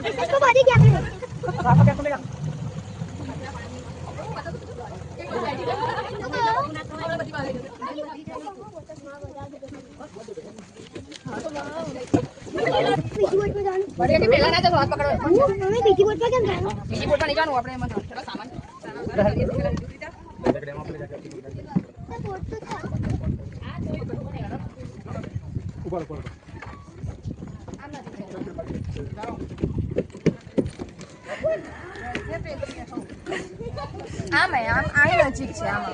इसको बाजी क्या करें? रास्ता कैसे लेगा? बीजी बोट पे जाना। बढ़िया के पहला ना तो हाथ पकड़ो हमें बीजी बोट पे क्या जाना? બીજી બોટ પર નહીં જવાનું આપણે એમાં થોડા સામાન बोट तो था। ऊपर ऊपर આમ હે આમ આઈ નજીક છે આમ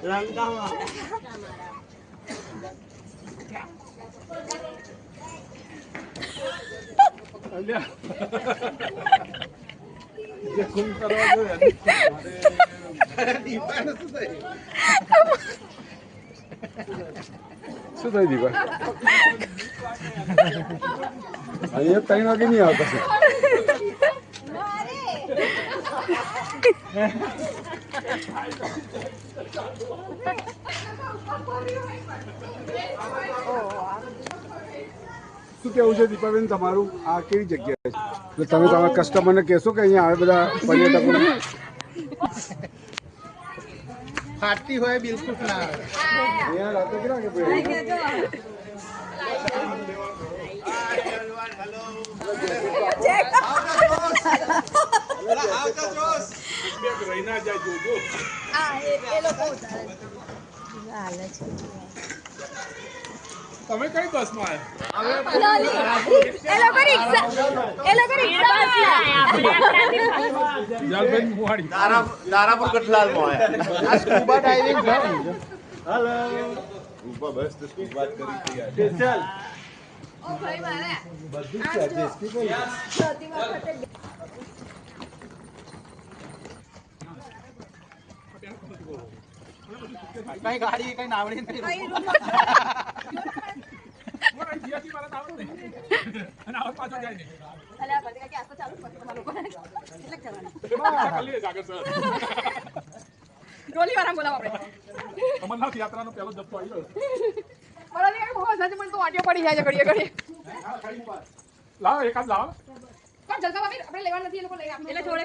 લંકામાં અલ્યા જે ખૂન કરવા જોઈએ દીપાને શું થયું દીપા અહીંયા 3 વાગે નહીં આવતા છે શું કેવું છે દીપાબેન તમારું આ કેવી જગ્યા છે તમે તમારા કસ્ટમરને કહેશો કે અહીંયા આવે બધા પર્યટકો ફાટતી હોય બિલકુલ ના આવે અહીંયા રાતે કેટલા કે ભાઈ તમે કઈ બસમાં આવ્યા દારાપુર કઠલાલમાં આ સ્કૂબા ડાઇવિંગ છે હેલો સ્કૂબા બસ તો સ્કૂબા કરી સ્પેશિયલ બધું છે સ્પીકર કઈ ગાડી કઈ નાવડી નથી ગોલી વાળા બોલાવ આપણે અમરનાથ યાત્રાનો પહેલો જથ્થો આવ્યો બોલા ને બહુ સાચે પણ તો આટિયો પડી જાય છે ઘડીએ ઘડીએ લાવો એકાદ લાવો પણ જલકા ભાભી આપણે લેવા નથી એ લોકો લઈ આપે એટલે જોડે